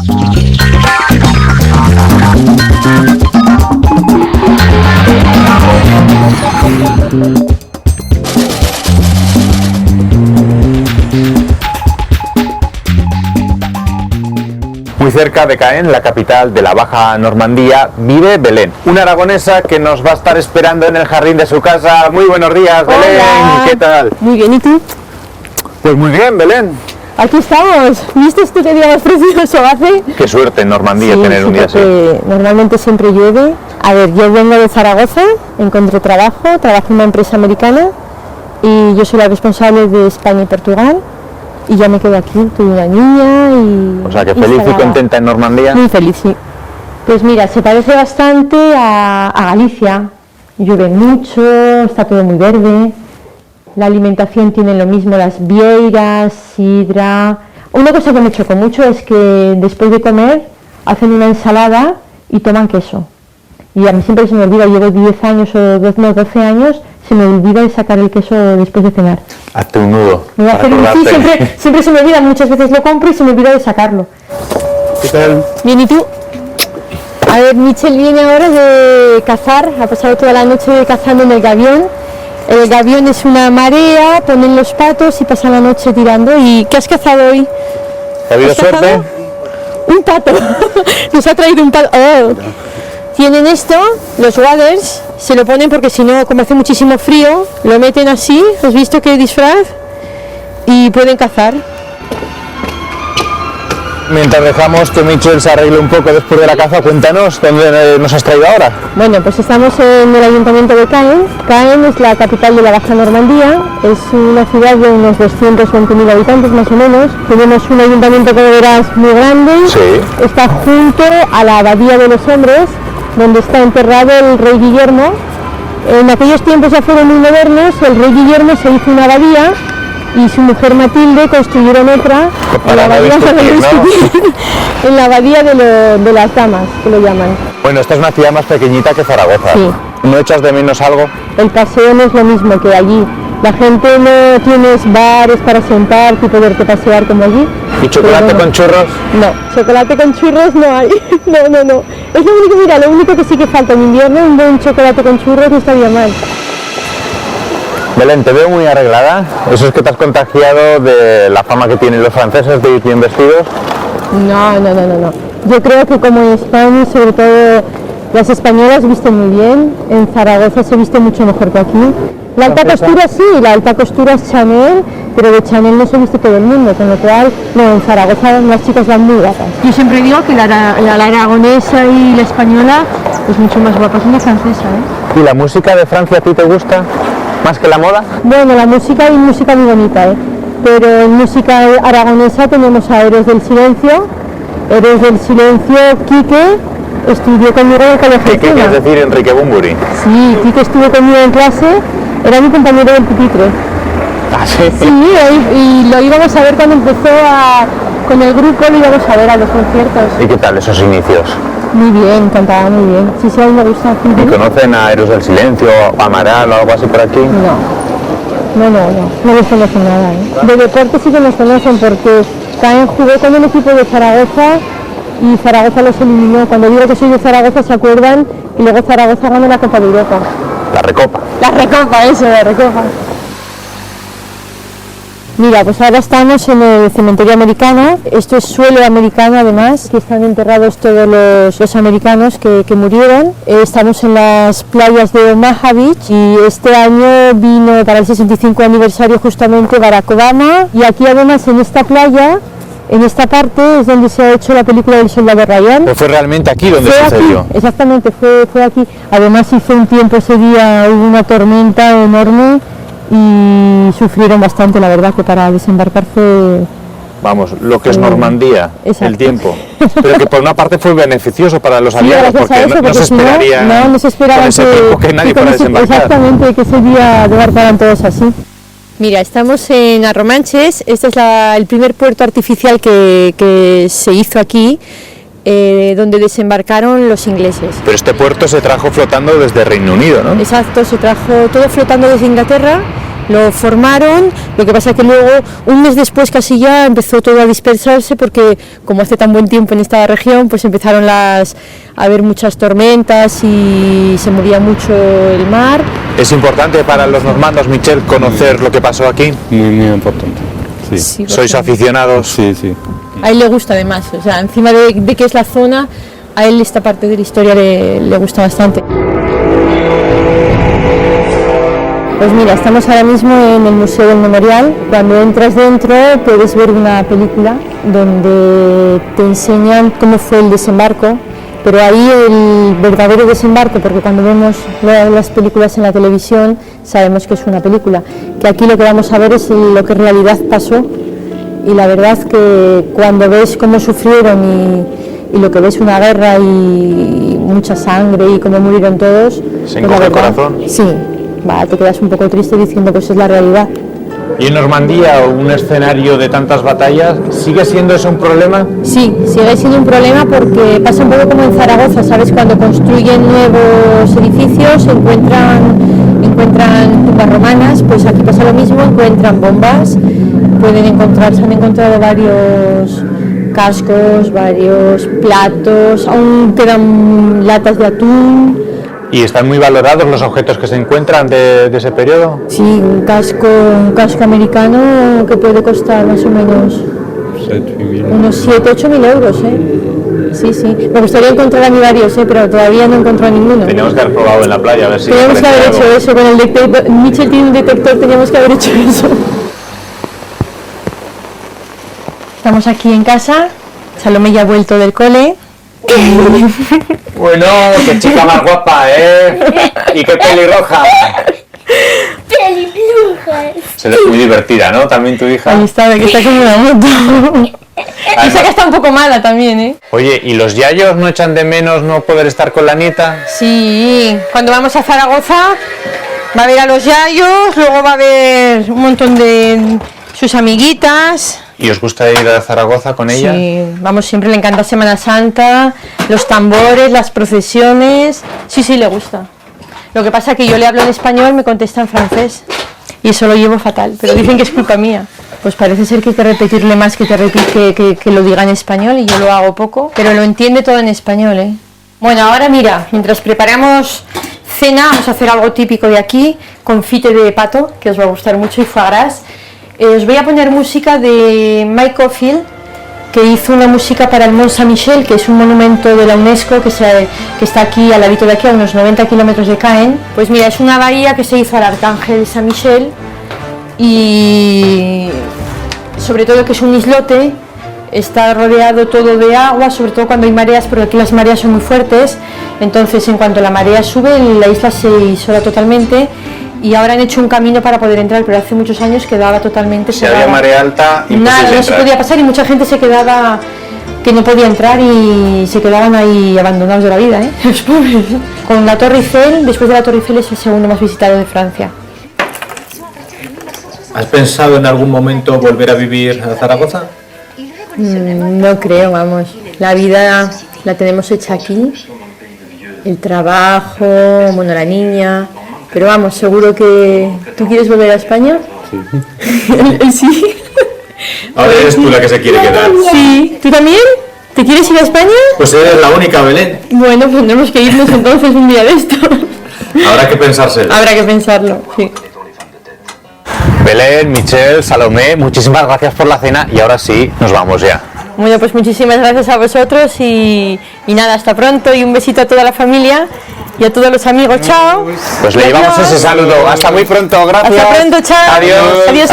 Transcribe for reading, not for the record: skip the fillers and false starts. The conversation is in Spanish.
Muy cerca de Caen, la capital de la Baja Normandía, vive Belén, una aragonesa que nos va a estar esperando en el jardín de su casa. Muy buenos días, Belén. Hola. ¿Qué tal? Muy bien, ¿y tú? Pues muy bien, Belén. Aquí estamos. ¿Viste tú qué día más precioso hace? Qué suerte en Normandía Sí, tener un día así. Normalmente siempre llueve. A ver, yo vengo de Zaragoza, encontré trabajo en una empresa americana y yo soy la responsable de España y Portugal y ya me quedo aquí, tuve una niña y... O sea, que feliz y contenta en Normandía. Muy feliz, sí. Pues mira, se parece bastante a Galicia. Llueve mucho, está todo muy verde. La alimentación tiene lo mismo, las vieiras, sidra. Una cosa que me chocó mucho es que después de comer hacen una ensalada y toman queso. Y a mí siempre se me olvida, llevo 10 años o 12 años, se me olvida de sacar el queso después de cenar. Hazte un nudo. Me voy a hacer un sí, siempre se me olvida, muchas veces lo compro y se me olvida de sacarlo. ¿Qué tal? Bien, ¿y tú? A ver, Michel viene ahora de cazar, ha pasado toda la noche cazando en el gavión. El gavión es una marea, ponen los patos y pasan la noche tirando. ¿Y qué has cazado hoy? ¿Ha habido suerte? Un pato. Nos ha traído un pato. Oh. Tienen esto, los waders, se lo ponen porque si no, como hace muchísimo frío, lo meten así, ¿has visto qué disfraz? Y pueden cazar. Mientras dejamos que Michel se arregle un poco después de la caza, cuéntanos dónde nos has traído ahora. Bueno, pues estamos en el ayuntamiento de Caen. Caen es la capital de la Baja Normandía, es una ciudad de unos 220.000 habitantes más o menos. Tenemos un ayuntamiento, como verás, muy grande. Sí. Está junto a la Abadía de los Hombres, donde está enterrado el rey Guillermo. En aquellos tiempos ya fueron muy modernos, el rey Guillermo se hizo una abadía y su mujer Matilde construyeron otra en la abadía, en la abadía de las damas, que lo llaman. Bueno, esta es una ciudad más pequeñita que Zaragoza. Sí. ¿No echas de menos algo? El paseo no es lo mismo que allí. La gente no tienes bares para sentarte y poderte pasear como allí. ¿Y chocolate con churros? No, chocolate con churros no hay. No. Es lo único, mira, lo único que sí que falta en invierno, un buen chocolate con churros no estaría mal. Belén, te veo muy arreglada. ¿Eso es que te has contagiado de la fama que tienen los franceses de ir bien vestidos? No. Yo creo que como en España, sobre todo las españolas visten muy bien. En Zaragoza se viste mucho mejor que aquí. La alta costura sí, la alta costura es Chanel, pero de Chanel no se viste todo el mundo, con lo cual, no, en Zaragoza las chicas van muy guapas. Yo siempre digo que la aragonesa y la española es mucho más guapa que la francesa, ¿eh? ¿Y la música de Francia a ti te gusta más que la moda? Bueno, la música hay música muy bonita, ¿eh? Pero en música aragonesa tenemos a Héroes del Silencio. Héroes del Silencio, Quique estudió conmigo en el colegio. ¿Qué quieres decir, Enrique Bunbury? Sí, Quique estuvo conmigo en clase, era mi compañero del pupitre. ¿Ah, sí? Sí, y lo íbamos a ver cuando empezó con el grupo, lo íbamos a ver a los conciertos. ¿Y qué tal esos inicios? Muy bien, cantaba muy bien. Sí, a mí me gusta. ¿Y conocen a Héroes del Silencio, Amaral o algo así por aquí? No les conocen nada, ¿eh? De deporte sí que nos conocen porque Caen jugó con el equipo de Zaragoza y Zaragoza los eliminó. Cuando digo que soy de Zaragoza se acuerdan y luego Zaragoza ganó la Copa de Europa. La Recopa. La Recopa. Mira, pues ahora estamos en el cementerio americano. Esto es suelo americano, además, que están enterrados todos los americanos que murieron. Estamos en las playas de Omaha Beach y este año vino para el 65 aniversario justamente Barack Obama. Y aquí además en esta playa, en esta parte, es donde se ha hecho la película del Soldado Ryan. Pues fue realmente aquí donde sucedió. Exactamente, fue aquí. Además hizo un tiempo ese día, hubo una tormenta enorme y sufrieron bastante, la verdad, que para desembarcarse... Vamos, lo que es Normandía, exacto. El tiempo. Pero que por una parte fue beneficioso para los aliados, porque no se esperaría no se esperaba con ese tiempo que nadie fuera a desembarcar. Exactamente, que ese día desembarcaran todos así. Mira, estamos en Arromanches, este es el primer puerto artificial que se hizo aquí, donde desembarcaron los ingleses. Pero este puerto se trajo flotando desde Reino Unido, ¿no? Exacto, se trajo todo flotando desde Inglaterra lo formaron, lo que pasa es que luego, un mes después casi ya, empezó todo a dispersarse porque como hace tan buen tiempo en esta región, pues empezaron a haber muchas tormentas y se movía mucho el mar. ¿Es importante para los normandos, Michel, conocer lo que pasó aquí? Muy importante. Sí. Sí, ¿Sois aficionados? Sí, sí. A él le gusta además, o sea, encima de que es la zona, a él esta parte de la historia le gusta bastante. Pues mira, estamos ahora mismo en el Museo del Memorial. Cuando entras dentro puedes ver una película donde te enseñan cómo fue el desembarco, pero ahí el verdadero desembarco, porque cuando vemos las películas en la televisión sabemos que es una película, que aquí lo que vamos a ver es lo que en realidad pasó, y la verdad que cuando ves cómo sufrieron y lo que ves una guerra y mucha sangre y cómo murieron todos, ¿Se encoge el corazón? Sí. Te quedas un poco triste diciendo que eso es la realidad. ¿Y en Normandía, un escenario de tantas batallas, sigue siendo eso un problema? Sí, sigue siendo un problema porque pasa un poco como en Zaragoza, ¿sabes? Cuando construyen nuevos edificios, encuentran tumbas romanas, pues aquí pasa lo mismo, encuentran bombas, se han encontrado varios cascos, varios platos, aún quedan latas de atún. ¿Y están muy valorados los objetos que se encuentran de ese periodo? Sí, un casco americano que puede costar más o menos unos 7-8 mil euros, ¿eh? Sí, sí. Me gustaría encontrar a mí varios, pero todavía no he encontrado ninguno. Teníamos que haber probado en la playa, a ver si... Teníamos que haber hecho eso con el detector. Michel tiene un detector, teníamos que haber hecho eso. Estamos aquí en casa. Salomé ya ha vuelto del cole. Bueno, qué chica más guapa, ¿eh? Y qué pelirroja. Se ve muy divertida, ¿no? También tu hija. Ahí está, que está como una moto. Y esa que está un poco mala también, ¿eh? Oye, ¿y los yayos no echan de menos no poder estar con la nieta? Sí, cuando vamos a Zaragoza va a ver a los yayos, luego va a ver un montón de sus amiguitas. ¿Y os gusta ir a Zaragoza con ella? Sí, vamos siempre, le encanta Semana Santa, los tambores, las procesiones. Sí, le gusta. Lo que pasa es que yo le hablo en español, me contesta en francés. Y eso lo llevo fatal, pero dicen que es culpa mía. Pues parece ser que hay que repetirle más que lo diga en español, y yo lo hago poco, pero lo entiende todo en español, ¿eh? Bueno, ahora mira, mientras preparamos cena, vamos a hacer algo típico de aquí, confite de pato, que os va a gustar mucho, y foie gras. Os voy a poner música de Mike Oldfield, que hizo una música para el Mont Saint-Michel, que es un monumento de la UNESCO que está aquí, al ladito de aquí, a unos 90 kilómetros de Caen. Pues mira, es una bahía que se hizo al Arcángel Saint-Michel, y sobre todo que es un islote, está rodeado todo de agua, sobre todo cuando hay mareas, porque aquí las mareas son muy fuertes. Entonces, en cuanto la marea sube, la isla se isola totalmente. Y ahora han hecho un camino para poder entrar, pero hace muchos años quedaba totalmente cerrada. Si había marea alta, nada, no se podía pasar, y mucha gente se quedaba, que no podía entrar, y se quedaban ahí abandonados de la vida, ¿eh? Los pobres. Con la Torre Eiffel, después de la Torre Eiffel, es el segundo más visitado de Francia. ¿Has pensado en algún momento volver a vivir a Zaragoza? No creo, vamos. La vida la tenemos hecha aquí, el trabajo, bueno, la niña. Pero vamos, seguro que... ¿Tú quieres volver a España? Sí. Sí. Ahora eres tú la que se quiere quedar. Sí. ¿Tú también? ¿Te quieres ir a España? Pues eres la única, Belén. Bueno, pues tendremos que irnos entonces un día de esto. Habrá que pensárselo. Habrá que pensarlo, sí. Belén, Michel, Salomé, muchísimas gracias por la cena, y ahora sí, nos vamos ya. Bueno, pues muchísimas gracias a vosotros, y nada, hasta pronto, y un besito a toda la familia y a todos los amigos. Chao. Pues le llevamos ese saludo. Hasta muy pronto, gracias. Hasta pronto, chao. Adiós. Adiós.